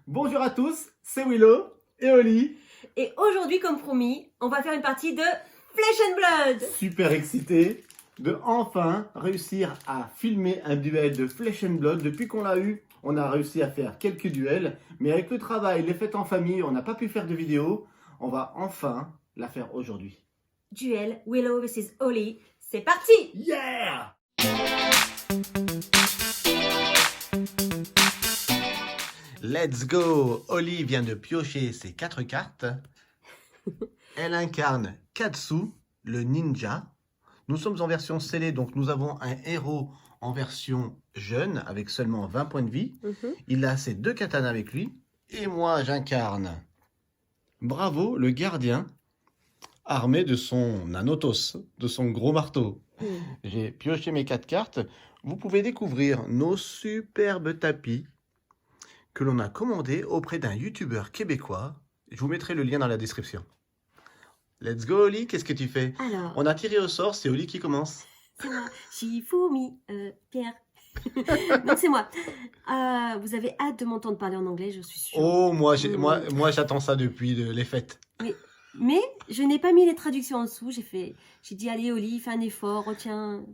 Bonjour à tous, c'est Willow et Oli. Et aujourd'hui, comme promis, on va faire une partie de Flesh and Blood. Super excité de enfin réussir à filmer un duel de Flesh and Blood. Depuis qu'on l'a eu, on a réussi à faire quelques duels. Mais avec le travail, les fêtes en famille, on n'a pas pu faire de vidéo. On va enfin la faire aujourd'hui. Duel Willow vs Oli, c'est parti. Yeah! Let's go! Oli vient de piocher ses 4 cartes. Elle incarne Katsu, le ninja. Nous sommes en version scellée, donc nous avons un héros en version jeune, avec seulement 20 points de vie. Il a ses 2 katanas avec lui. Et moi, j'incarne Bravo, le gardien, armé de son Nanotos, de son gros marteau. J'ai pioché mes 4 cartes. Vous pouvez découvrir nos superbes tapis que l'on a commandés auprès d'un youtubeur québécois. Je vous mettrai le lien dans la description. Let's go, Oli, qu'est-ce que tu fais? Alors, On a tiré au sort, c'est Oli qui commence. c'est moi, Shifumi, Pierre. Donc c'est moi. Vous avez hâte de m'entendre parler en anglais, je suis sûre. Oh, moi j'attends ça depuis les fêtes. Mais je n'ai pas mis les traductions en dessous. J'ai dit allez Oli, fais un effort, retiens.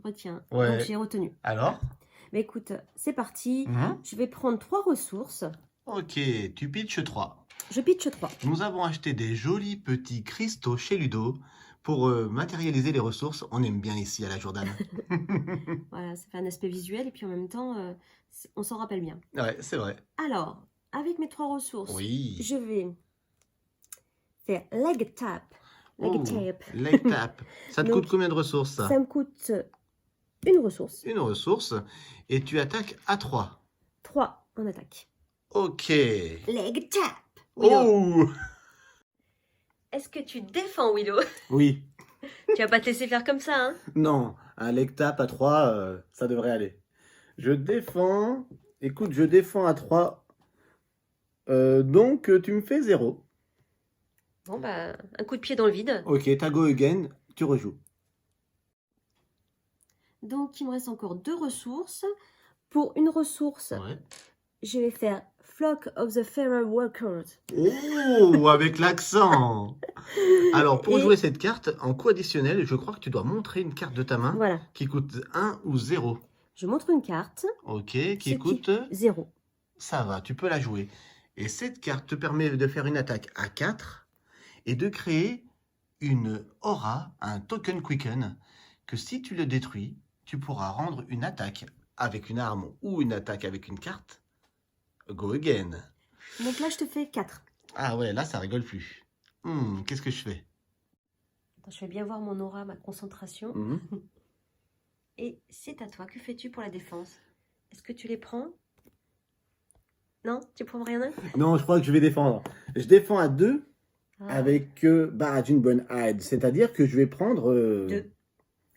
Ouais. Donc j'ai retenu. Alors? Mais écoute, c'est parti. Mhm. Je vais prendre 3 ressources. Ok, tu pitches 3. Je pitch 3. Nous avons acheté des jolis petits cristaux chez Ludo pour matérialiser les ressources. On aime bien ici à la Jourdaine. Voilà, ça fait un aspect visuel et puis en même temps, on s'en rappelle bien. Ouais, c'est vrai. Alors, avec mes 3 ressources, Oui. je vais faire leg tap. Leg Oh, tape. leg tap. Ça te Donc, coûte combien de ressources, ça? Ça me coûte une ressource. Une ressource. Et tu attaques à 3. 3 en attaque. Ok. Leg tap. Willow. Oh! Est-ce que tu défends, Willow? Oui. Tu vas pas te laisser faire comme ça, hein? Non, un leg tap à 3, ça devrait aller. Je défends. Écoute, je défends à 3. Donc, tu me fais 0. Bon, bah, un coup de pied dans le vide. Ok, t'as go again, tu rejoues. Donc, il me reste encore 2 ressources. Pour une ressource, Ouais. je vais faire Flock of the Feral Workers. Oh, avec l'accent. Alors, pour Et- jouer cette carte, en coup additionnel, je crois que tu dois montrer une carte de ta main Voilà. qui coûte 1 ou 0. Je montre une carte. Ok, Ce qui coûte... 0. Ça va, tu peux la jouer. Et cette carte te permet de faire une attaque à 4 et de créer une aura, un token quicken, que si tu le détruis, tu pourras rendre une attaque avec une arme ou une attaque avec une carte. Go again. Donc là, je te fais 4. Ah ouais, là ça rigole plus. Qu'est-ce que je fais? Attends, je vais bien voir mon aura, ma concentration. Et c'est à toi. Que fais-tu pour la défense? Est-ce que tu les prends? Non? Tu prends rien? Non, je crois que je vais défendre. Je défends à 2 Ah. avec Barajin Bonhide, c'est-à-dire que je vais prendre... 2.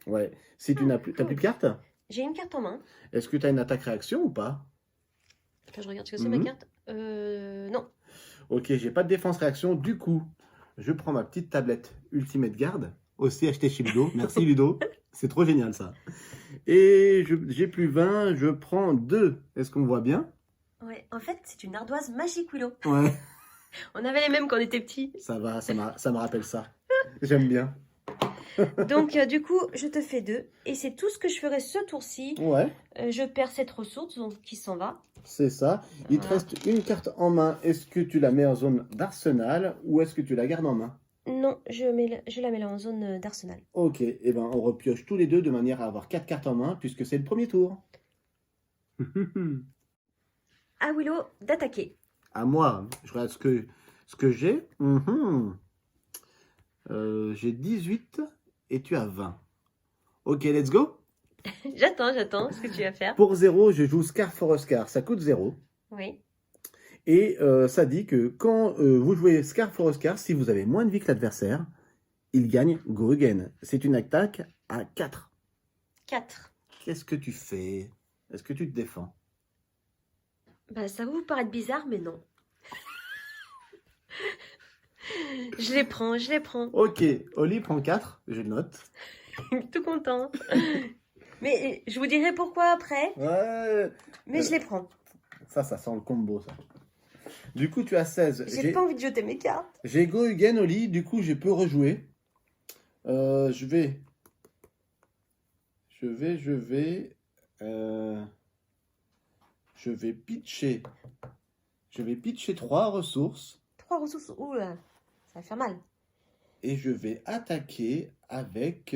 Ouais. Si tu n'as plus... T'as plus de cartes? J'ai une carte en main. Est-ce que tu as une attaque-réaction ou pas? Attends, je regarde ce que c'est ma carte. Non. Ok, j'ai pas de défense-réaction. Du coup, je prends ma petite tablette Ultimate Guard, aussi achetée chez Ludo. Merci Ludo, c'est trop génial ça. Et j'ai plus 20, je prends 2. Est-ce qu'on voit bien? Ouais, en fait, c'est une ardoise magique, Willow. Ouais, On avait les mêmes quand on était petits. ça va, ça me rappelle ça. J'aime bien. Donc, du coup, je te fais 2. Et c'est tout ce que je ferai ce tour-ci. Ouais, Je perds cette ressource, donc qui s'en va. c'est ça. Il te Voilà. reste une carte en main. Est-ce que tu la mets en zone d'arsenal ou est-ce que tu la gardes en main? Non, je la mets là en zone d'arsenal. Ok, et ben on repioche tous les deux de manière à avoir 4 cartes en main puisque c'est le premier tour. À Willow d'attaquer. À moi, je regarde ce que j'ai. J'ai 18 et tu as 20. Ok, let's go. J'attends ce que tu vas faire. Pour 0, je joue Scar for a Scar. Ça coûte 0. Oui. Et ça dit que quand vous jouez Scar for a Scar, si vous avez moins de vie que l'adversaire, il gagne Go Again. C'est une attaque à 4. 4. Qu'est-ce que tu fais? Est-ce que tu te défends? Bah, ça va vous paraître bizarre, mais non. Je les prends. Ok, Oli prend 4, je le note. Tout content. Mais je vous dirai pourquoi après. Ouais. Mais je les prends. Ça sent le combo, ça. Du coup, tu as 16. J'ai pas envie de jeter mes cartes. J'ai go again, Oli. Du coup, je peux rejouer. Je vais. Je vais pitcher. Je vais pitcher 3 ressources. 3 ressources. Ouh là, ça va faire mal. Et je vais attaquer avec.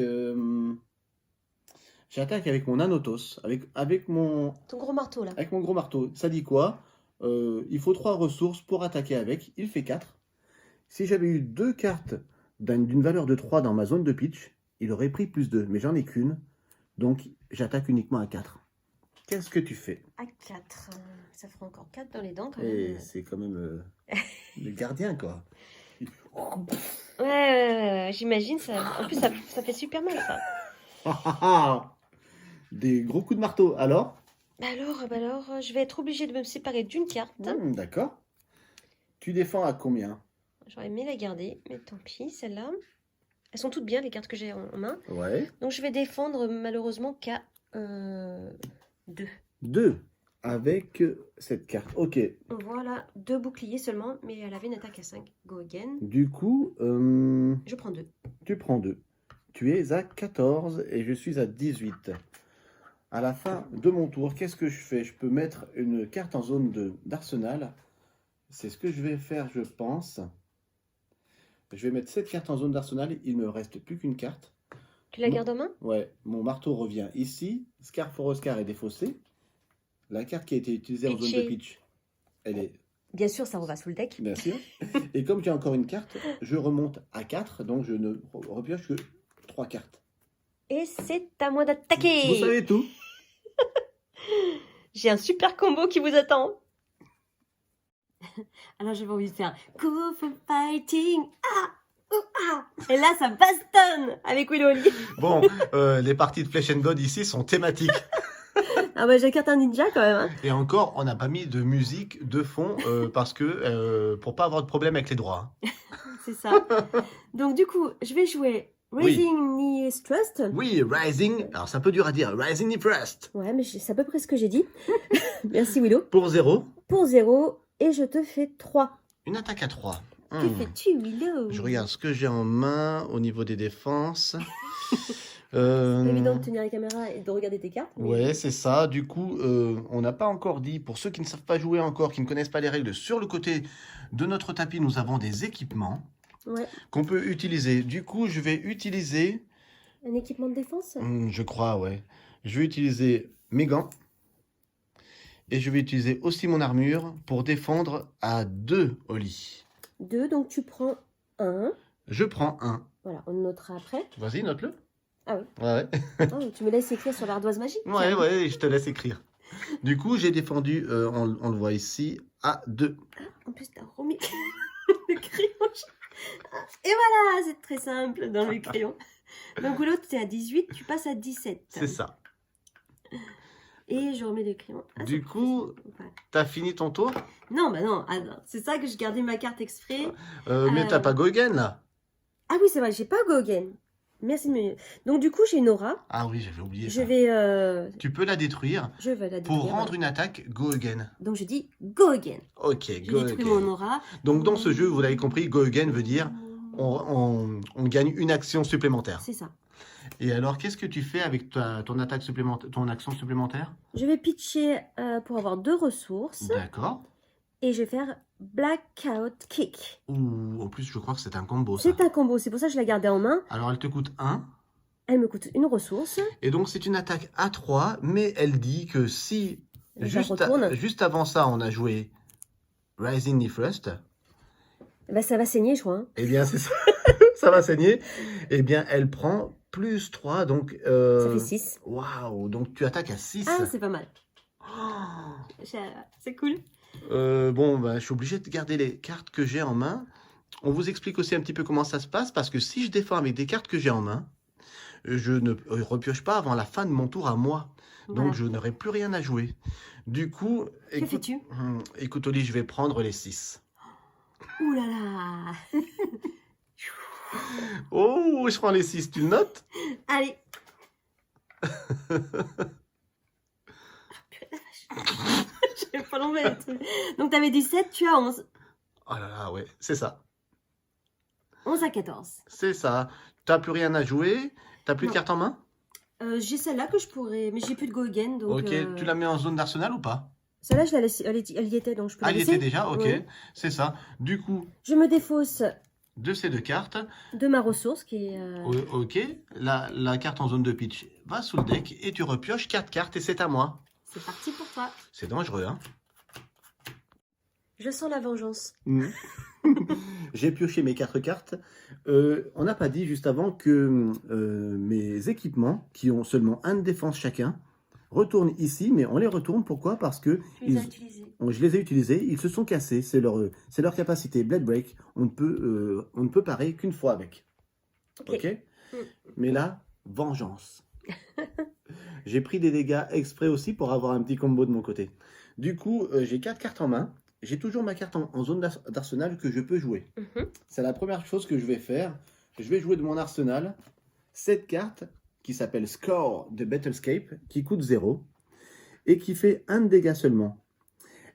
J'attaque avec mon Anotos. Avec mon Ton gros marteau là. Avec mon gros marteau. Ça dit quoi? Il faut 3 ressources pour attaquer avec. Il fait 4. Si j'avais eu 2 cartes d'une valeur de 3 dans ma zone de pitch, il aurait pris plus 2. Mais j'en ai qu'une. Donc j'attaque uniquement à 4. Qu'est-ce que tu fais? À 4. Ça fera encore 4 dans les dents quand Et même. c'est quand même le gardien, quoi. Ouais, j'imagine ça. En plus, ça fait super mal ça. Des gros coups de marteau. Alors? Bah alors, je vais être obligée de me séparer d'une carte. D'accord. Tu défends à combien? J'aurais aimé la garder, mais tant pis, celle-là. Elles sont toutes bien, les cartes que j'ai en main. Ouais. Donc je vais défendre malheureusement qu'à 2. 2. Avec cette carte. Ok. Voilà, 2 boucliers seulement, mais elle avait une attaque à 5. Go again. Du coup, Je prends 2. tu prends 2. Tu es à 14 et je suis à 18. À la fin de mon tour, qu'est-ce que je fais? Je peux mettre une carte en zone d'arsenal. C'est ce que je vais faire, je pense. Je vais mettre cette carte en zone d'arsenal. Il me reste plus qu'une carte. Tu la gardes en main? Ouais, mon marteau revient ici. Scar for Oscar est défaussé. La carte qui a été utilisée en zone de pitch, elle est... Bien sûr, ça revient sous le deck. Bien sûr. Et comme j'ai encore une carte, je remonte à 4. Donc je ne repioche que 3 cartes. Et c'est à moi d'attaquer. Vous savez tout. J'ai un super combo qui vous attend. Alors j'avais envie de faire Go for fighting. Ah, oh, ah. Et là ça bastonne avec Willow Oli. Bon, les parties de Flesh and God ici sont thématiques. Ah bah j'ai carte un ninja quand même. Hein. Et encore, on n'a pas mis de musique de fond parce que pour pas avoir de problème avec les droits. C'est ça. Donc du coup, je vais jouer Rising Knee Trust. Oui, Rising. Alors c'est un peu dur à dire. Rising Knee Trust. Ouais, mais c'est à peu près ce que j'ai dit. Merci Willow. Pour 0. Pour 0. Et je te fais 3. Une attaque à 3. Que fais-tu, Willow? Je regarde ce que j'ai en main au niveau des défenses. C'est pas évident de tenir la caméra et de regarder tes cartes. Mais... Ouais, c'est ça. Du coup, on n'a pas encore dit, pour ceux qui ne savent pas jouer encore, qui ne connaissent pas les règles, sur le côté de notre tapis, nous avons des équipements qu'on peut utiliser. Du coup, je vais utiliser... Un équipement de défense? Je crois, ouais. Je vais utiliser mes gants. Et je vais utiliser aussi mon armure pour défendre à 2 Oli. 2, donc tu prends 1. Je prends 1. Voilà, on notera après. Vas-y, note-le. Ah oui. Ouais. Oh, tu me laisses écrire sur l'ardoise magique? Ouais, je te laisse écrire. Du coup, j'ai défendu, on le voit ici, à 2. Ah, en plus, t'as remis le crayon. Et voilà, c'est très simple dans le crayon. Donc l'autre, t'es à 18, tu passes à 17. C'est ça. Et je remets le crayon. Ah, du coup, t'as fini ton tour? Non, bah non, c'est ça que je gardais ma carte exprès. Mais t'as pas go again, là? Ah oui, c'est vrai, j'ai pas go again. Merci de me... Donc du coup, j'ai une aura. Ah oui, j'avais oublié je ça. Vais, Tu peux la détruire. Je vais la détruire. Pour rendre une attaque, go again. Donc je dis go again. Ok, go again. J'ai détruit mon aura. Donc dans ce jeu, vous l'avez compris, go again veut dire on gagne une action supplémentaire. C'est ça. Et alors, qu'est-ce que tu fais avec ton attaque supplémentaire, ton action supplémentaire? Je vais pitcher pour avoir 2 ressources. D'accord. Et je vais faire Blackout Kick. Ouh, en plus, je crois que c'est un combo, ça. C'est un combo, c'est pour ça que je la gardais en main. Alors, elle te coûte 1. Elle me coûte une ressource. Et donc, c'est une attaque à 3, mais elle dit que si, juste avant ça, on a joué Rising Knee Thrust. Bah, ça va saigner, je crois. Hein. Eh bien, c'est ça. Ça va saigner. Eh bien, elle prend plus 3, donc... Ça fait 6. Waouh, donc tu attaques à 6. Ah, c'est pas mal. Oh. C'est cool. Bon, bah, je suis obligé de garder les cartes que j'ai en main. On vous explique aussi un petit peu comment ça se passe, parce que si je défends avec des cartes que j'ai en main, je ne repioche pas avant la fin de mon tour à moi. Donc, voilà. Je n'aurai plus rien à jouer. Du coup... Que fais-tu? Écoute, Oli, je vais prendre les 6. Ouh là là. Oh, je prends les 6. Tu le notes? Allez. Je vais pas l'enlever. Donc, tu avais 17, tu as 11. Oh là là, ouais, c'est ça. 11 à 14. C'est ça. T'as plus rien à jouer? T'as plus de Non. cartes en main? J'ai celle-là que je pourrais... Mais j'ai plus de go again, donc... Ok, tu la mets en zone d'arsenal ou pas? Celle-là, je la laisse... elle y était, donc je peux Ah, la elle y laisser. était déjà? Ok, Oui. c'est ça. Du coup, Je me défausse de ces deux cartes, de ma ressource, qui est... ok, la carte en zone de pitch va sous le deck et tu repioches 4 cartes et c'est à moi. C'est parti pour toi. C'est dangereux, hein? Je sens la vengeance. J'ai pioché mes 4 cartes. On n'a pas dit juste avant que mes équipements, qui ont seulement 1 de défense chacun, retournent ici, mais on les retourne. Pourquoi? Parce que Tu les as utilisés. je les ai utilisés, ils se sont cassés. C'est leur capacité. Blade Break, on ne peut parer qu'une fois avec. Ok. Mais là, vengeance. J'ai pris des dégâts exprès aussi pour avoir un petit combo de mon côté. Du coup, j'ai 4 cartes en main. J'ai toujours ma carte en zone d'arsenal que je peux jouer. C'est la première chose que je vais faire. Je vais jouer de mon arsenal cette carte qui s'appelle Score de Battlescape, qui coûte 0 et qui fait 1 de dégâts seulement.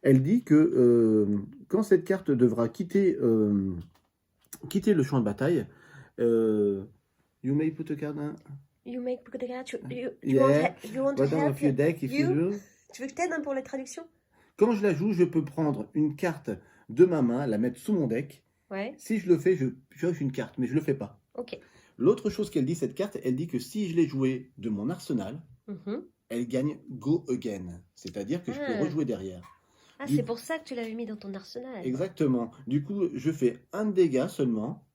Elle dit que quand cette carte devra quitter le champ de bataille, you may put a card in... You make the card. You want to bottom help of your deck if you do. Tu veux que t'aides pour les traductions? Quand je la joue, je peux prendre une carte de ma main, la mettre sous mon deck. Ouais. Si je le fais, je pioche une carte, mais je le fais pas. Ok. L'autre chose qu'elle dit, cette carte, elle dit que si je l'ai jouée de mon arsenal, elle gagne Go Again. C'est-à-dire que je peux rejouer derrière. Ah, c'est pour ça que tu l'avais mis dans ton arsenal. Exactement. Du coup, je fais 1 dégât seulement,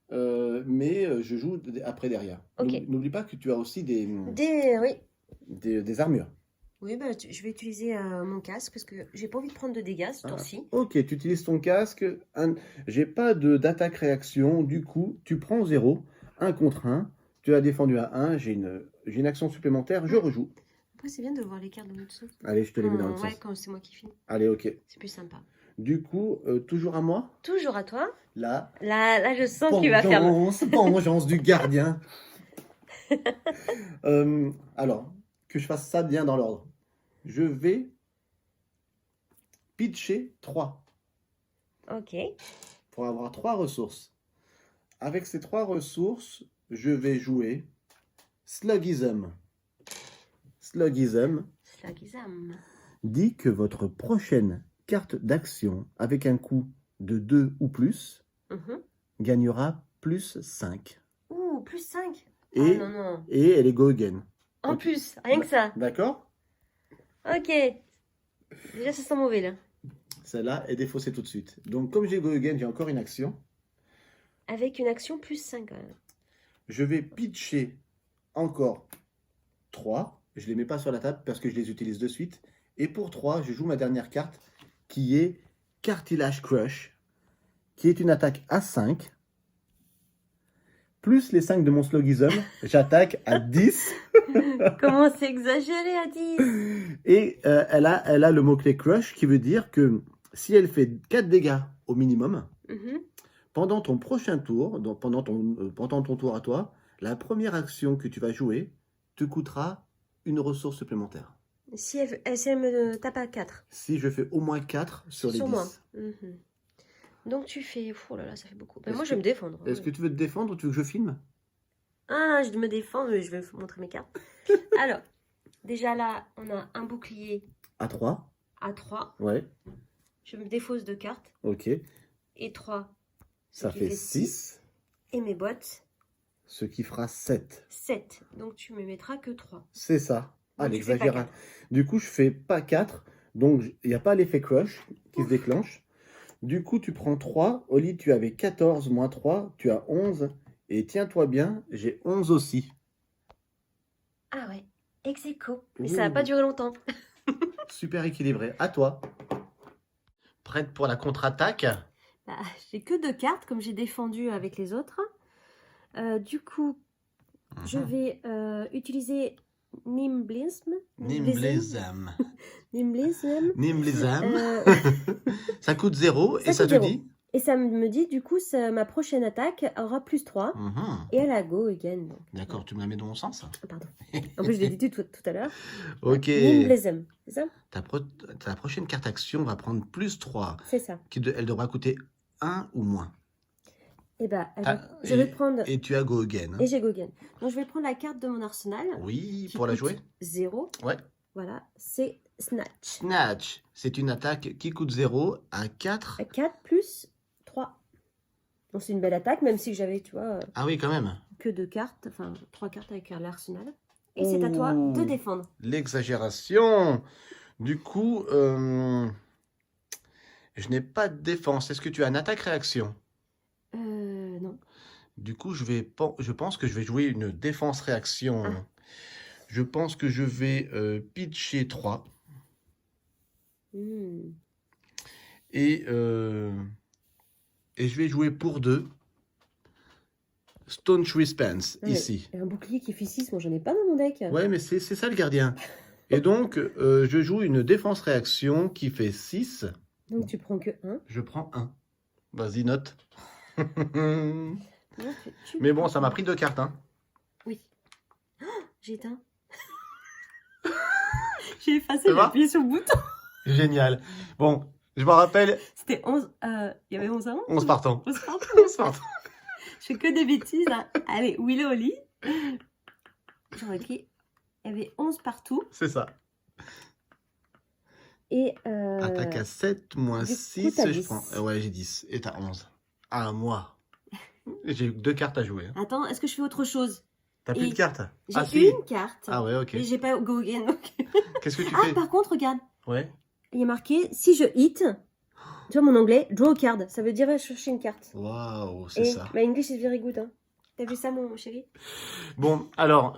mais je joue après derrière. Ok. N'oublie pas que tu as aussi des armures. Oui, bah, je vais utiliser mon casque parce que j'ai pas envie de prendre de dégâts ce tour-ci. Ok, tu utilises ton casque. J'ai pas d'attaque-réaction. Du coup, tu prends 0, 1 contre 1. Tu as défendu à 1. J'ai une action supplémentaire. Je rejoue. Après, c'est bien de voir les cartes dans l'autre sens. Allez, je te les mets dans l'autre Ouais, sens. quand c'est moi qui finis. Allez, ok. C'est plus sympa. Du coup, toujours à moi. Toujours à toi. Là, je sens qu'il va faire... vengeance du gardien. Alors, que je fasse ça bien dans l'ordre. Je vais pitcher 3 Ok. pour avoir 3 ressources. Avec ces 3 ressources, je vais jouer Slugism. Slugism dit que votre prochaine carte d'action avec un coût de 2 ou plus gagnera plus 5. Ouh, plus 5. Et, non, non. Et elle est go again. En plus, rien que ça. D'accord? Ok. Déjà, ça sent mauvais, là. Celle-là est défaussée tout de suite. Donc, comme j'ai go again, j'ai encore une action. Avec une action plus 5, quand même. Je vais pitcher encore 3. Je ne les mets pas sur la table parce que je les utilise de suite. Et pour 3, je joue ma dernière carte qui est Cartilage Crush, qui est une attaque à 5. Plus les 5 de mon Slogism, j'attaque à 10. Comment c'est exagéré à 10? Et elle a le mot-clé Crush qui veut dire que si elle fait 4 dégâts au minimum, pendant ton prochain tour, donc pendant ton tour à toi, la première action que tu vas jouer te coûtera une ressource supplémentaire. Si elle me tape à 4. Si je fais au moins 4 sur les 10. Moi. Donc tu fais... Oh là là, ça fait beaucoup. Mais moi, je vais me défendre. Est-ce que tu veux te défendre ou tu veux que je filme? Ah, je vais me défendre, mais je vais vous montrer mes cartes. Alors, déjà là, on a un bouclier. À 3. À 3. Ouais. Je me défausse 2 cartes. Ok. Et 3. Ça fait 6. Et mes bottes. Ce qui fera 7. 7. Donc tu me mettras que 3. C'est ça. Ah, Donc, l'exagération. Du coup, je fais pas 4. Donc, il n'y a pas l'effet crush qui se déclenche. Du coup, tu prends 3. Oli, tu avais 14 moins 3. Tu as 11. Et tiens-toi bien, j'ai 11 aussi. Ah ouais. Ex aequo. Mais ça n'a pas duré longtemps. Super équilibré. À toi. Prête pour la contre-attaque? Bah, j'ai que 2 cartes, comme j'ai défendu avec les autres. Du coup, je vais utiliser Nimblism. Ça coûte 0 et ça te dit? Et ça me dit, du coup, ma prochaine attaque aura plus 3. Et elle a go again. D'accord, tu me la mets dans mon sens? Pardon. En plus, je l'ai dit tout à l'heure. Ok. Nimblism, c'est ça? Ta prochaine carte action va prendre plus 3. C'est ça. Elle devra coûter 1 ou moins. Eh ben, Ah, je vais prendre... Et tu as go again. Et j'ai go again. Donc, je vais prendre la carte de mon arsenal. Oui, qui pour la coûte jouer 0. Ouais. Voilà, c'est Snatch. Snatch, c'est une attaque qui coûte 0 à 4. 4 plus 3. Donc, c'est une belle attaque, même si j'avais, tu vois, Ah oui, quand même. que 2 cartes. Enfin, 3 cartes avec l'arsenal. Et c'est à toi de défendre. L'exagération. Du coup, je n'ai pas de défense. Est-ce que tu as une attaque-réaction? Non. Du coup, je pense que je vais jouer une défense-réaction. Ah. Je pense que je vais pitcher 3. Et je vais jouer pour 2. Staunch Response, ici. Il y a un bouclier qui fait 6, moi j'en ai pas dans mon deck. Ouais, mais c'est ça le gardien. Et donc, je joue une défense-réaction qui fait 6. Donc tu prends que 1. Je prends 1. Vas-y, note. Donc, Mais bon, ça m'a pris 2 cartes. Hein. Oui. Oh, j'ai éteint. J'ai effacé, Ça j'ai va appuyé sur le bouton. Génial. Bon, je me rappelle. C'était 11. Il y avait 11 avant 11 partants. 11 partants. 11 partants. Je fais que des bêtises là. Allez, Willow au lit. J'ai remarqué, il y avait 11 partout. C'est ça. Et attaque à 7, moins du coup, 6, t'as je 10. prends. Ouais, j'ai 10. Et t'as 11. Ah, moi. J'ai 2 cartes à jouer. Attends, est-ce que je fais autre chose? T'as plus Et de cartes? J'ai Ah, si. une carte. Ah ouais, ok. Et j'ai pas go again. Donc... Qu'est-ce que tu Ah, fais? par contre, regarde. Ouais. Il y a marqué, si je hit, tu vois mon anglais, draw a card. Ça veut dire chercher une carte. Waouh, c'est Et ça. my English is very good. Hein. T'as vu ça, mon chéri? Bon, alors,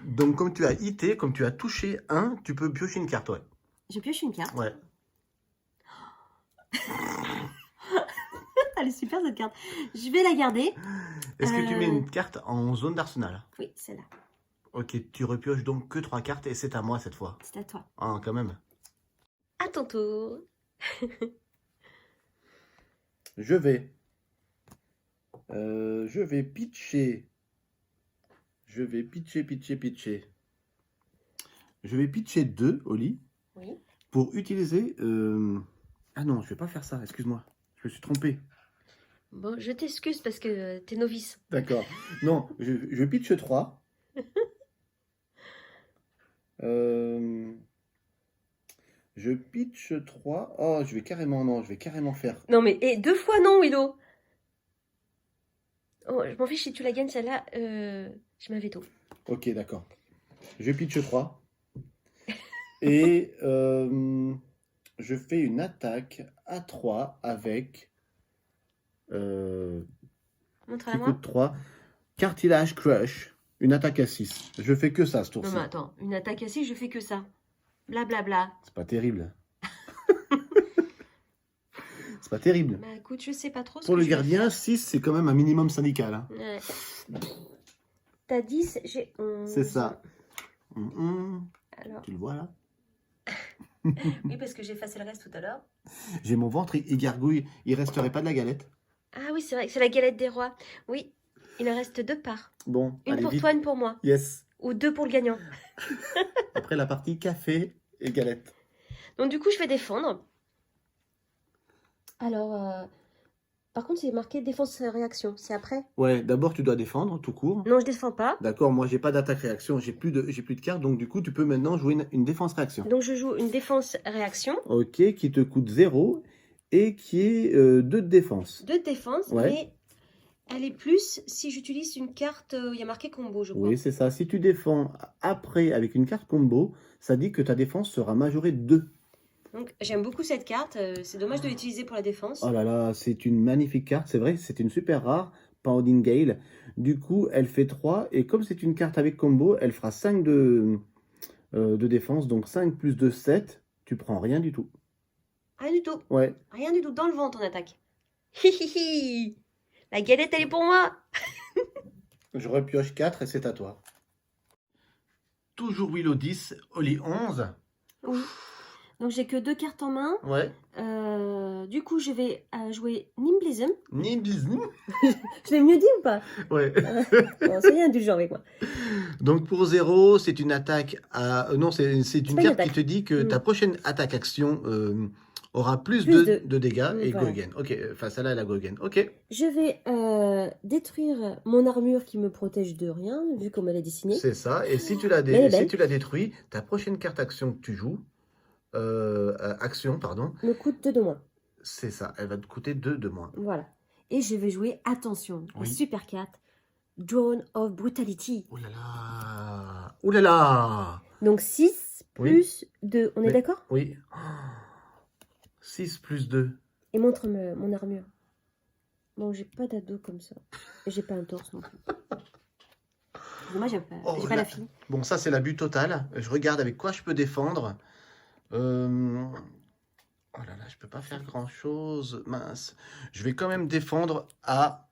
donc comme tu as hité, comme tu as touché 1, tu peux piocher une carte, ouais. Je pioche une carte. Ouais. Elle est super cette carte. Je vais la garder. Est-ce que tu mets une carte en zone d'arsenal? Oui, celle-là. Ok, tu repioches donc que 3 cartes et c'est à moi cette fois. C'est à toi. Ah, quand même. À ton tour. Je vais pitcher. Je vais pitcher. Je vais pitcher 2 au lit. Oui. Pour utiliser... Ah non, je vais pas faire ça, excuse-moi. Je me suis trompé. Bon, je t'excuse parce que t'es novice. D'accord. Non, je pitch 3. Je pitch 3. Oh, je vais carrément faire. Non, mais et 2 fois non, Willow. Oh, je m'en fiche si tu la gagnes celle-là. Je m'avais veto. Ok, d'accord. Je pitch 3. Et je fais une attaque à 3 avec... Montre-la qui moi. coûte 3. Cartilage Crush. Une attaque à 6. Je fais que ça ce Non, tour-ci. mais attends. Une attaque assis, je fais que ça. Blablabla. C'est pas terrible. C'est pas terrible. Bah écoute, je sais pas trop ce Pour que le je vais gardien, faire. 6, c'est quand même un minimum syndical. Hein. Ouais. T'as 10, j'ai 11. C'est ça. Alors, Tu le vois là? oui, parce que j'ai effacé le reste tout à l'heure. J'ai mon ventre, il gargouille. Il resterait pas de la galette. Ah oui, c'est vrai, c'est la galette des rois. Oui, il en reste 2 parts. Bon, Une allez pour vite. toi, une pour moi. Yes. Ou 2 pour le gagnant. Après la partie café et galette. Donc du coup, je vais défendre. Alors, par contre, c'est marqué défense-réaction. C'est après? Ouais, d'abord tu dois défendre tout court. Non, je défends pas. D'accord, moi j'ai pas d'attaque-réaction, j'ai plus de cartes, donc du coup tu peux maintenant jouer une défense-réaction. Donc je joue une défense-réaction. Ok, qui te coûte 0 et qui est 2 de défense. 2 de défense, Ouais. mais elle est plus si j'utilise une carte où il y a marqué combo, je crois. Oui, c'est ça. Si tu défends après avec une carte combo, ça dit que ta défense sera majorée de 2. Donc j'aime beaucoup cette carte. C'est dommage de l'utiliser pour la défense. Oh là là, c'est une magnifique carte, c'est vrai, c'est une super rare, Pounding Gale. Du coup, elle fait 3, et comme c'est une carte avec combo, elle fera 5 de défense, donc 5 plus 2, 7, tu prends rien du tout. Rien du tout. Ouais, Rien du tout. Dans le ventre, on attaque. Hihihi. La galette, elle est pour moi. je repioche 4 et c'est à toi. Toujours Willow 10, Oli 11. Oui. Donc j'ai que 2 cartes en main. Ouais. Du coup, je vais jouer Nimblism. Nimblism. Je l'ai mieux dit ou pas? Ouais. Bon, soyez indulgents avec moi. Donc pour 0, c'est une attaque à... non, c'est une pas une carte qui attaque. te dit que ta prochaine attaque-action aura plus Plus de dégâts et voilà. go again. Ok, enfin celle-là, elle a go again. Ok, Je vais détruire mon armure qui me protège de rien, vu comme elle est dessinée. c'est ça. Et si tu Mais elle est si belle. tu la détruis, ta prochaine carte action que tu joues, action, pardon, Me coûte 2 de moins. c'est ça. Elle va te coûter 2 de moins. Voilà. Et je vais jouer, attention, la Oui. super carte, Drone of Brutality. Ouh là là! Ouh là là! Donc 6 Oui. plus 2, on est Mais- d'accord? Oui. 6 plus 2. Et montre-moi mon armure. Bon, j'ai pas d'ado comme ça. Et j'ai pas un torse non plus. Moi, j'ai pas, Oh j'ai là. pas la fille. Bon, ça, c'est l'abus total. Je regarde avec quoi je peux défendre. Oh là là, je peux pas faire grand-chose. Mince. Je vais quand même défendre à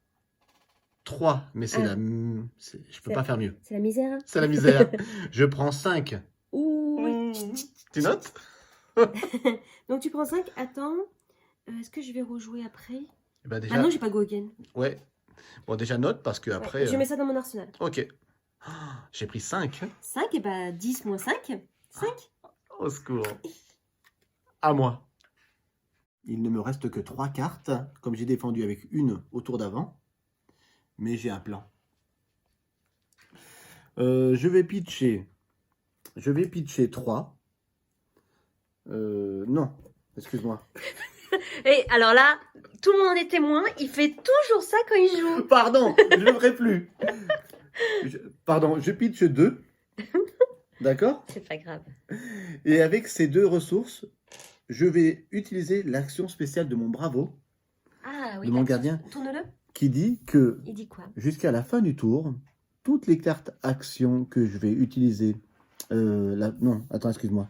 3. Mais c'est Ah. je peux pas faire mieux. C'est la misère, hein? C'est la misère. Je prends 5. Ouh, oui. Tu notes? Donc tu prends 5, attends. Est-ce que je vais rejouer après? Eh ben, déjà, Ah non, j'ai pas go again. ouais. Bon, déjà note parce que Ouais, après. je mets ça dans mon arsenal. Ok. J'ai pris 5. 5, et bah 10 moins 5. 5. Au secours. À moi. Il ne me reste que 3 cartes, comme j'ai défendu avec une au tour d'avant. Mais j'ai un plan. Je vais pitcher 3. Non, excuse-moi. Et alors là, tout le monde en est témoin, il fait toujours ça quand il joue. Pardon, je ne le ferai plus. Pardon, je pitch 2. D'accord? C'est pas grave. Et avec ces 2 ressources, je vais utiliser l'action spéciale de mon bravo, Ah oui. de mon d'accord. gardien, Tourne-le. qui dit que Il dit quoi? jusqu'à la fin du tour, toutes les cartes actions que je vais utiliser... non, attends, excuse-moi.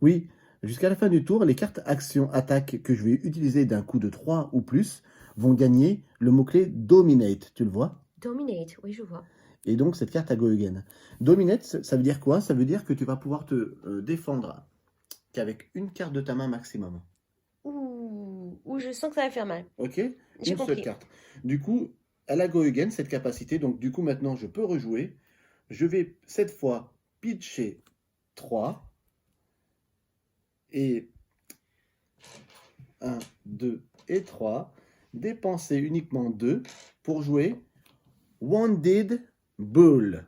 Oui, jusqu'à la fin du tour, les cartes actions attaque que je vais utiliser d'un coup de 3 ou plus vont gagner le mot-clé Dominate, tu le vois? Dominate, oui, je vois. Et donc, cette carte a Go Again. Dominate, ça veut dire quoi? Ça veut dire que tu vas pouvoir te défendre qu'avec une carte de ta main maximum. Ouh, je sens que ça va faire mal. Ok? J'ai Une seule compris. carte. Du coup, elle a Go Again, cette capacité. Donc, du coup, maintenant, je peux rejouer. Je vais, cette fois, pitcher 3. Et 1, 2 et 3. Dépenser uniquement 2 pour jouer Wounded Bull.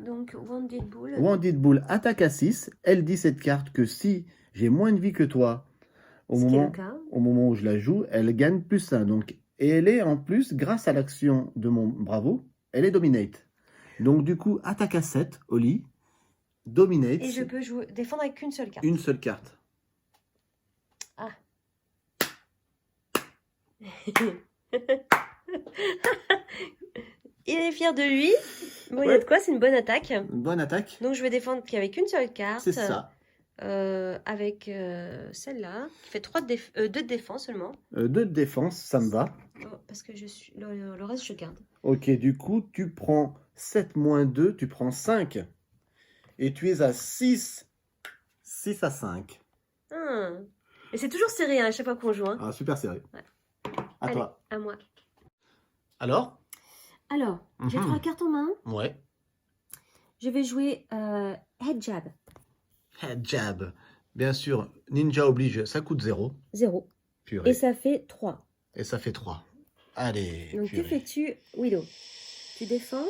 Donc, Wounded Bull. Wounded Bull attaque à 6. Elle dit cette carte que si j'ai moins de vie que toi au Ce qui est moment, le cas. au moment où je la joue, elle gagne plus 1. Donc, et elle est en plus, grâce à l'action de mon bravo, elle est dominate. Donc du coup, attaque à 7, Oli. Dominate. Et je peux jouer, défendre avec qu'une seule carte. Une seule carte. Ah. Il est fier de lui. Bon, il y a Ouais. de quoi, c'est une bonne attaque. Une bonne attaque. Donc, je vais défendre qu'avec une seule carte. C'est ça. Avec celle-là, qui fait 2 de défense seulement. 2 de défense, ça me va. Oh, parce que je suis le reste, je garde. Ok, du coup, tu prends 7 moins 2, tu prends 5. Et tu es à 6. 6 à 5. Et c'est toujours serré hein, à chaque fois qu'on joue. Hein. Ah, super serré. Ouais. À Allez, toi. à moi. Alors? Alors, j'ai 3 cartes en main. Ouais. Je vais jouer Head Jab. Head jab. Bien sûr, ninja oblige, ça coûte 0. 0. Purée. Et ça fait 3. Et ça fait 3. Allez. Donc, que purée. fais-tu, Willow? Tu défends.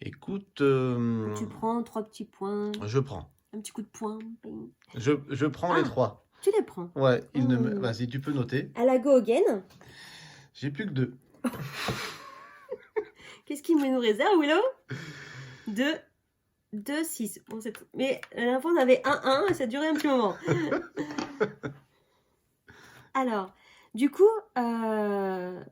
Écoute, Tu prends 3 petits points. je prends. Un petit coup de poing. Bing. Je prends les 3. Tu les prends. Ouais, il ne me... Oh. Vas-y, tu peux noter. À la go again. J'ai plus que 2. Qu'est-ce qu'il nous réserve, Willow? 2, 6. Bon, mais la dernière fois, on avait 1, et ça a duré un petit moment. Alors, du coup, elle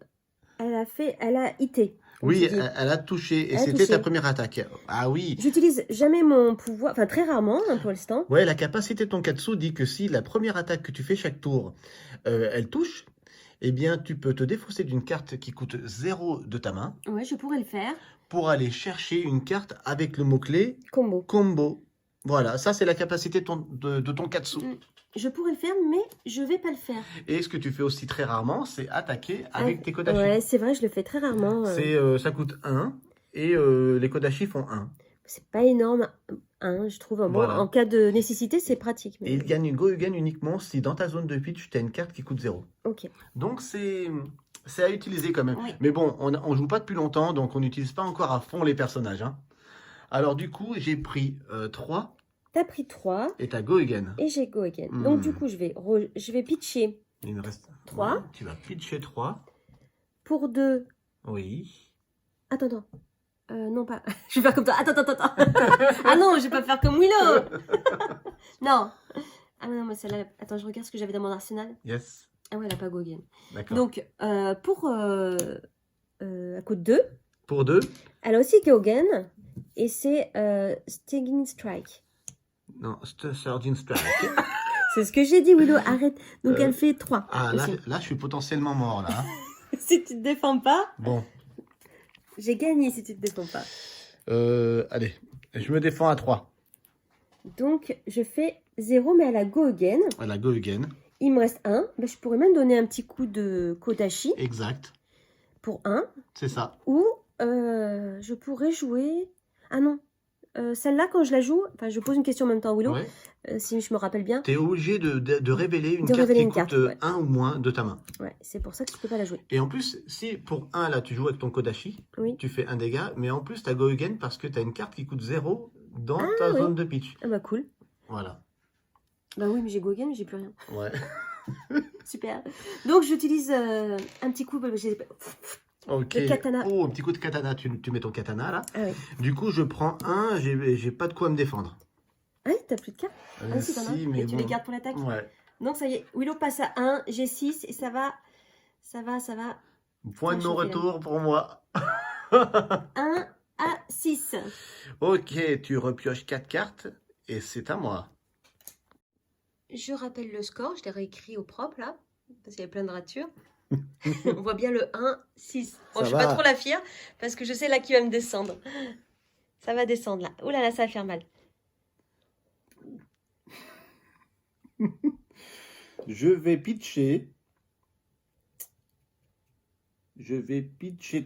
a hité. comme Oui, tu dis. elle a touché. Et Elle a c'était touché. ta première attaque. Ah oui. J'utilise jamais mon pouvoir, enfin très rarement hein, pour l'instant. Ouais, la capacité de ton Katsu dit que si la première attaque que tu fais chaque tour, elle touche, eh bien, tu peux te défausser d'une carte qui coûte 0 de ta main Ouais, je pourrais le faire. pour aller chercher une carte avec le mot-clé Combo. combo. Voilà, ça c'est la capacité de ton Katsu. Je pourrais le faire, mais je vais pas le faire. Et ce que tu fais aussi très rarement, c'est attaquer avec tes Kodashi. Ouais, c'est vrai, je le fais très rarement. Ça coûte 1 et les Kodashi font 1. C'est pas énorme. 1, je trouve. Bon, Voilà. en cas de nécessité, c'est pratique. Et il gagne une Go-Again uniquement si dans ta zone de pitch, tu as une carte qui coûte 0. Ok. Donc c'est à utiliser quand même. Oui. Mais bon, on joue pas depuis longtemps, donc on n'utilise pas encore à fond les personnages. Hein. Alors du coup, j'ai pris 3 T'as pris 3 et t'as Go-Again. et j'ai go again. Donc du Hmm. coup, je vais pitcher Il me reste 3. Ouais, tu vas pitcher 3. pour 2. Oui. Attends. Non, pas. Je vais faire comme toi. Attends. Ah non, je vais pas faire comme Willow. Non. Ah non, moi celle-là. Attends, je regarde ce que j'avais dans mon arsenal. Yes. Ah ouais, elle a pas go again. D'accord. Donc, pour à coup de 2, Pour 2. elle a aussi go again. Et c'est Stinging Strike. Non, Surging Strike. C'est ce que j'ai dit, Willow. Arrête. Donc, elle fait 3. Ah, là, je suis potentiellement mort, là. hein. Si tu te défends pas, Bon. j'ai gagné si tu te défends pas. Allez, je me défends à 3. Donc, je fais 0, mais elle a go again. Voilà, go again. Il me reste 1. Ben, je pourrais même donner un petit coup de Kodashi Exact. pour 1. C'est ça. Ou je pourrais jouer... Ah non. Celle-là, quand je la joue... Enfin, je pose une question en même temps à Willow, Ouais. si je me rappelle bien. Tu es obligé de révéler une De carte révéler qui une coûte carte, ouais. 1 ou moins de ta main. Ouais, c'est pour ça que je peux pas la jouer. Et en plus, si pour 1, là, tu joues avec ton Kodashi, Oui. tu fais un dégât, mais en plus, tu as go again parce que tu as une carte qui coûte 0 dans ta oui. zone de pitch. Ah bah cool. Voilà. Bah oui, mais j'ai go again, mais j'ai plus rien. Ouais. Super. Donc, j'utilise un petit coup... j'ai- Ok. Le katana. Oh, un petit coup de katana. Tu mets ton katana, là. Ah oui. Du coup, je prends 1, j'ai pas de quoi me défendre. Ah oui, t'as plus de cartes. Ah si, t'en as. mais Et tu les bon. gardes pour l'attaque. Ouais. Donc, ça y est. Willow passe à 1. J'ai 6 et ça va. Point de non-retour pour moi. 1 à 6. Ok, tu repioches 4 cartes et c'est à moi. Je rappelle le score. Je l'ai réécrit au propre, là. Parce qu'il y a plein de ratures. On voit bien le 1, 6. Bon, Ça je suis va. pas trop la fière parce que je sais là qui va me descendre. Ça va descendre là. Ouh là là, ça va faire mal. Je vais pitcher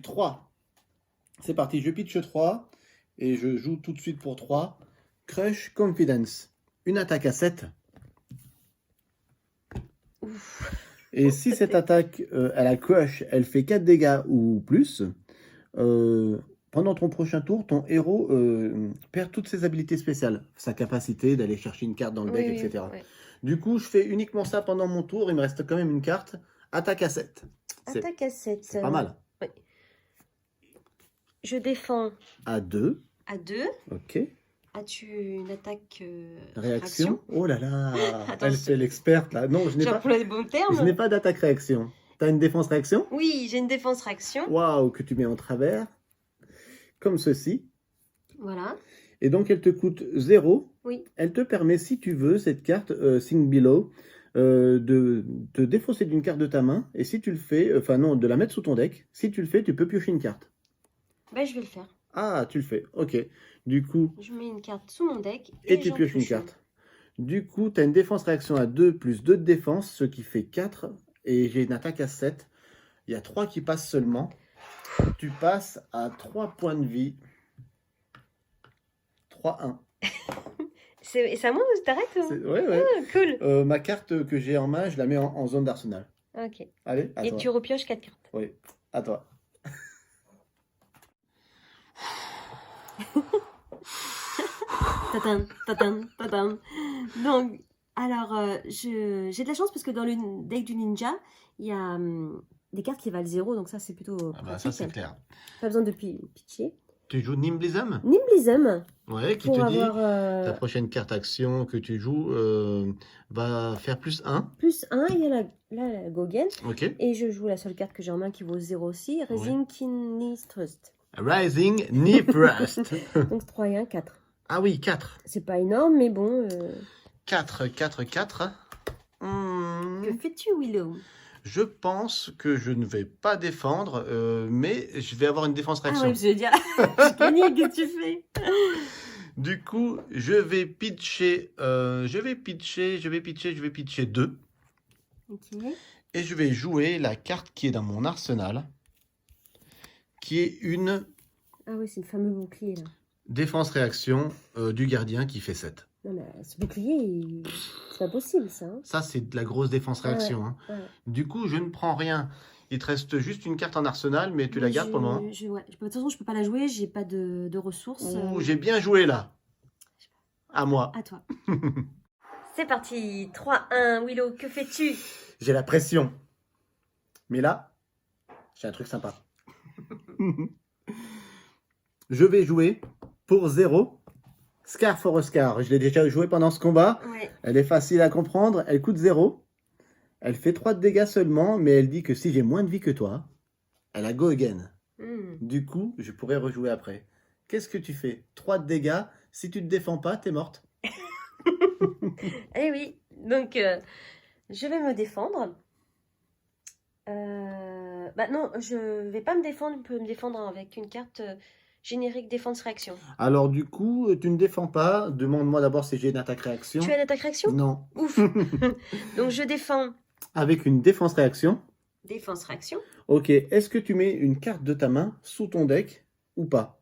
3. C'est parti, je pitch 3 et je joue tout de suite pour 3. Crush Confidence. Une attaque à 7. Ouf. Et si cette attaque, elle a crush, elle fait 4 dégâts ou plus, pendant ton prochain tour, ton héros perd toutes ses habilités spéciales. Sa capacité d'aller chercher une carte dans le deck, Oui, etc. ouais. Du coup, je fais uniquement ça pendant mon tour. Il me reste quand même une carte. Attaque à 7. C'est Attaque à 7. c'est pas mal. Oui. Je défends À 2. à 2. Ok. As-tu une attaque Réaction. Oh là là. Attends, Elle fait l'experte là. Non, je n'ai pas, J'emploie les bons je termes. n'ai pas d'attaque réaction. T'as une défense réaction. Oui, j'ai une défense réaction. Waouh, que tu mets en travers. Comme ceci. Voilà. Et donc, elle te coûte 0. Oui. Elle te permet, si tu veux, cette carte Think Below, de te défausser d'une carte de ta main. Et si tu le fais, enfin non, de la mettre sous ton deck. Si tu le fais, tu peux piocher une carte. Ben, je vais le faire. Ah, tu le fais. Ok. Du coup, Je mets une carte sous mon deck. et tu j'en pioches une pioche carte. Du coup, tu as une défense réaction à 2 plus 2 de défense, ce qui fait 4. Et j'ai une attaque à 7. Il y a 3 qui passent seulement. Tu passes à 3 points de vie. 3-1. C'est à moi ou t'arrêtes ou... Ouais, ouais. Ah, cool. Ma carte que j'ai en main, je la mets en zone d'arsenal. Ok. Allez, à Et toi. tu repioches 4 cartes. Oui, à toi. Tadam. Donc, alors, j'ai de la chance parce que dans le deck du ninja, il y a des cartes qui valent 0, donc ça c'est plutôt Ah bah, ça, c'est pratique. clair. Pas besoin de pitcher. Tu joues Nimblism. Nimblism, Ouais, qui pour te dit avoir ta prochaine carte action que tu joues va faire plus 1. plus 1, il y a la Gogen. Ok. Et je joue la seule carte que j'ai en main qui vaut 0 aussi, Rising Kidney Trust. Rising Knee Thrust. Donc 3 et 1, 4. Ah oui, 4. C'est pas énorme, mais bon. 4. Que fais-tu, Willow? Je pense que je ne vais pas défendre, mais je vais avoir une défense Ah réaction. ouais, je veux dire, j'ai gagné, qu'est-ce que tu fais? Du coup, je vais pitcher 2. Ok. Et je vais jouer la carte qui est dans mon arsenal, qui est une Ah oui, c'est le fameux bouclier là. Défense-réaction du gardien qui fait 7. Non, mais ce bouclier, c'est pas possible, ça. Hein. Ça, c'est de la grosse défense-réaction. Hein. Ouais. Du coup, je ne prends rien. Il te reste juste une carte en arsenal, mais tu la gardes pour le moment. Ouais. De toute façon, je peux pas la jouer, j'ai pas de ressources. Ouh, j'ai bien joué là. À moi. À toi. C'est parti. 3-1. Willow, que fais-tu? J'ai la pression. Mais là, j'ai un truc sympa. Je vais jouer pour 0. Scar for Oscar. Je l'ai déjà joué pendant ce combat. Ouais. Elle est facile à comprendre. Elle coûte 0. Elle fait 3 de dégâts seulement, mais elle dit que si j'ai moins de vie que toi, elle a go again. Du coup, je pourrais rejouer après. Qu'est-ce que tu fais? 3 de dégâts. Si tu te défends pas, t'es morte. Eh oui. Donc, je vais me défendre. Bah non, je vais pas me défendre. Je peux me défendre avec une carte générique défense-réaction. Alors du coup, tu ne défends pas. Demande-moi d'abord si j'ai une attaque-réaction. Tu as une attaque-réaction? Non. Ouf. Donc, je défends. Avec une défense-réaction. Défense-réaction. Ok, est-ce que tu mets une carte de ta main sous ton deck ou pas?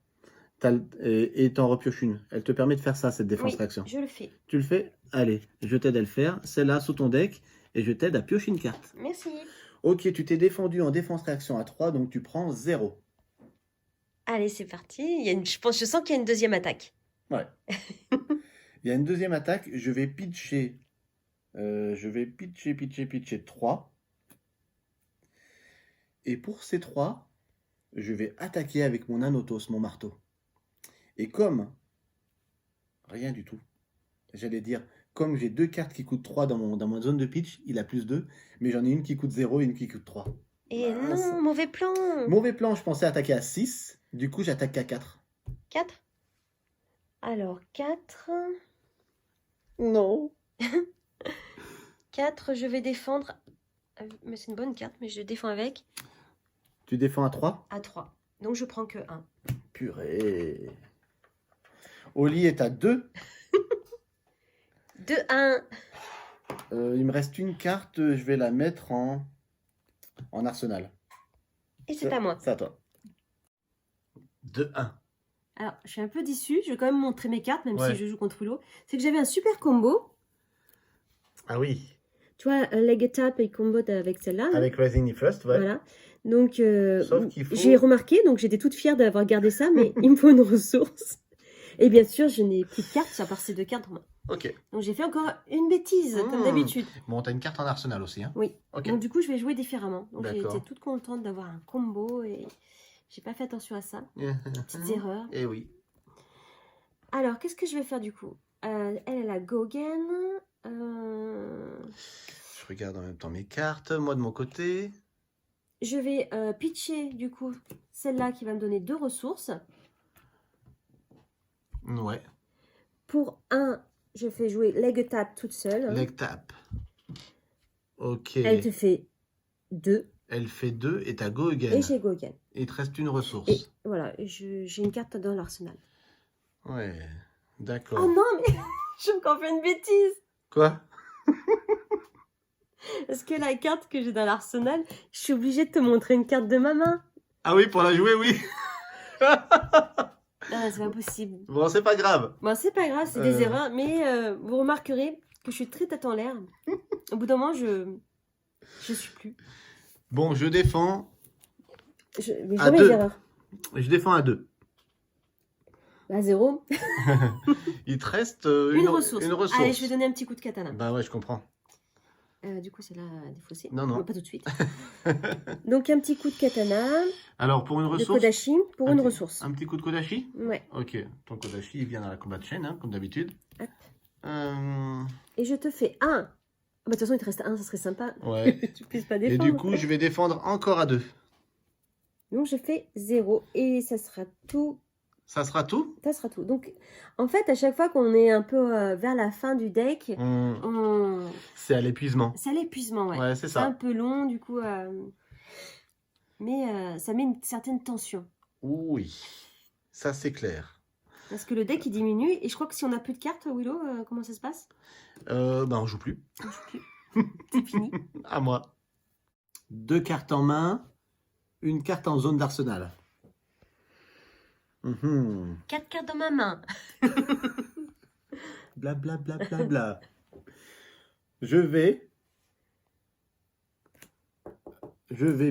Et t'en repioches une. Elle te permet de faire ça, cette défense-réaction. Oui, je le fais. Tu le fais? Allez, je t'aide à le faire. Celle-là sous ton deck et je t'aide à piocher une carte. Merci. Ok, tu t'es défendu en défense-réaction à 3, donc tu prends 0. Allez, c'est parti. Je sens qu'il y a une deuxième attaque. Ouais. Il y a une deuxième attaque. Je vais pitcher 3. Et pour ces 3, je vais attaquer avec mon Anotos, mon marteau. Et comme rien du tout, j'allais dire, comme j'ai 2 cartes qui coûtent 3 dans ma zone de pitch, il a plus 2, mais j'en ai une qui coûte 0 et une qui coûte 3. Et non, mauvais plan. Mauvais plan, je pensais attaquer à 6, du coup j'attaque à 4. 4. Alors, 4. Non. 4, je vais défendre. Mais c'est une bonne carte, mais je défends avec. Tu défends à 3? À 3. Donc, je prends que 1. Purée. Oli est à 2. 2-1. Il me reste une carte, je vais la mettre en arsenal. Et c'est à moi. C'est à toi. 2-1. Alors, je suis un peu déçue. Je vais quand même montrer mes cartes, même Ouais. si je joue contre Willow. C'est que j'avais un super combo. Ah oui. Tu vois, Leg Tap et combo avec celle-là. là. Avec Rising First, ouais. Voilà. Donc, Sauf qu'il faut- j'ai remarqué, donc j'étais toute fière d'avoir gardé ça, mais il me faut une ressource. Et bien sûr, je n'ai plus de cartes, à part ces 2 cartes en main. Ok. Donc, j'ai fait encore une bêtise, comme d'habitude. Bon, t'as une carte en arsenal aussi, hein? Oui. Ok. Donc, du coup, je vais jouer différemment. Donc, j'ai D'accord. été toute contente d'avoir un combo et j'ai pas fait attention à ça. Petites erreurs. Eh oui. Alors, qu'est-ce que je vais faire du coup? Elle a Gogen. Je regarde en même temps mes cartes. Moi, de mon côté. Je vais pitcher du coup celle-là qui va me donner 2 ressources. Ouais. Pour 1, je fais jouer Leg Tap toute seule. Leg tap. Ok. Elle te fait 2 Elle fait 2 et t'as go again. et j'ai Gogen. Et il te reste une ressource. Et voilà, j'ai une carte dans l'arsenal. Ouais. D'accord. Oh non, mais j'ai encore fait une bêtise. Quoi? Parce que la carte que j'ai dans l'arsenal, je suis obligée de te montrer une carte de ma main. Ah oui, pour la jouer, oui. Ah, c'est pas possible. Bon, c'est pas grave. Bon, c'est pas grave, c'est des erreurs, mais vous remarquerez que je suis très tête en l'air. Au bout d'un moment, je suis plus. Bon, je défends. Mais À jamais 2. les erreurs. Je défends à 2. À 0. Il te reste Une ressource. Une ressource. Allez, je vais donner un petit coup de katana. Bah ouais, je comprends. Du coup, c'est là défaussé. Non, non. Pas tout de suite. Donc, un petit coup de katana. Alors, pour une De ressource. Kodashi pour une ressource. Un petit coup de Kodashi? Ouais. Ok. Ton Kodashi, il vient dans la combat de chaîne, hein, comme d'habitude. Hop. Euh, Et je te fais 1. Bah, de toute façon, il te reste 1, ça serait sympa. Ouais. Tu puisses pas Et défendre. du coup, je vais défendre encore à 2. Donc, je fais 0. Et ça sera tout. Ça sera tout? Ça sera tout. Donc, en fait, à chaque fois qu'on est un peu vers la fin du deck, C'est à l'épuisement. c'est à l'épuisement, ouais. Ouais, c'est C'est un ça. peu long, du coup. Mais ça met une certaine tension. Oui. Ça, c'est clair. Parce que le deck, il diminue. Et je crois que si on n'a plus de cartes, Willow, comment ça se passe? Bah, on joue plus. On joue plus. C'est fini. À moi. 2 cartes en main. Une carte en zone d'arsenal. Mhm. 4 cartes dans ma main. Bla bla bla bla bla. Je vais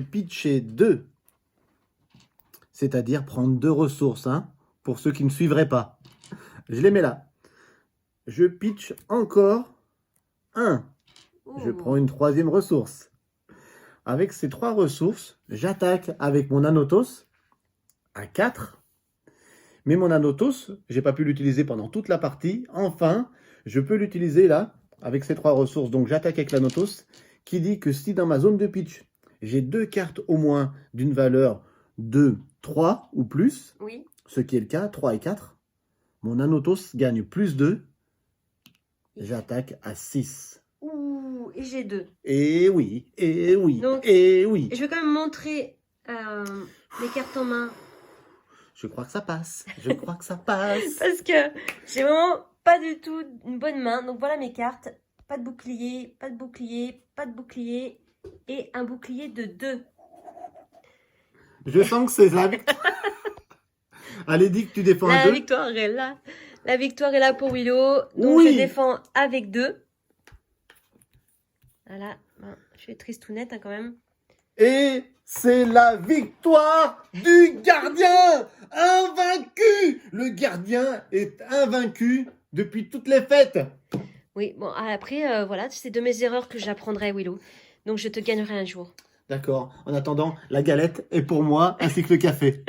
pitcher 2. C'est-à-dire prendre 2 ressources, hein, pour ceux qui ne suivraient pas. Je les mets là. Je pitch encore 1. Je Ouh. prends une 3e ressource. Avec ces 3 ressources, j'attaque avec mon Anotos à 4. Mais mon Anotos, j'ai pas pu l'utiliser pendant toute la partie. Enfin, je peux l'utiliser là, avec ces 3 ressources. Donc j'attaque avec l'Anotos, qui dit que si dans ma zone de pitch, j'ai 2 cartes au moins d'une valeur de 3 ou plus, Oui. ce qui est le cas, 3 et 4, mon Anotos gagne plus 2. J'attaque à 6. Ouh, et j'ai 2. Et oui, et oui, Donc, et oui. Je vais quand même montrer les cartes en main. Je crois que ça passe. Je crois que ça passe. Parce que j'ai vraiment pas du tout une bonne main. Donc voilà mes cartes. Pas de bouclier, pas de bouclier, pas de bouclier. Et un bouclier de 2. Je sens que c'est la victoire. Allez, dis que tu défends un La 2. victoire est là. La victoire est là pour Willow. Donc Oui. je défends avec 2. Voilà. Bon, je suis tristounette hein, quand même. Et c'est la victoire du gardien invaincu. Le gardien est invaincu depuis toutes les fêtes. Oui, bon après, voilà, c'est de mes erreurs que j'apprendrai Willow. Donc je te gagnerai un jour. D'accord. En attendant, la galette est pour moi, ainsi que le café.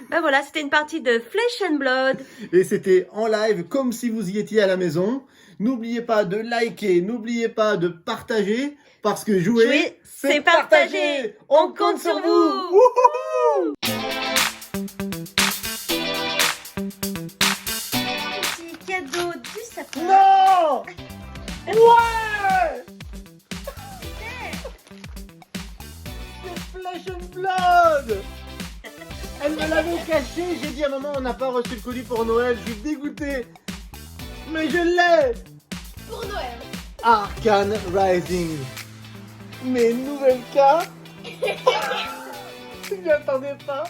Ben voilà, c'était une partie de Flesh and Blood. Et c'était en live, comme si vous y étiez à la maison. N'oubliez pas de liker, n'oubliez pas de partager, parce que jouer, c'est partager. On compte sur vous. Wouhou. Petit cadeau du sapin. Non. Ouais. C'est Flesh and Blood. Elle me l'avait caché, j'ai dit à maman on n'a pas reçu le colis pour Noël, je suis dégoûté. Mais je l'ai. Pour Noël. Arcane Rising. Mes nouvelles cartes. Je n'y attendais pas.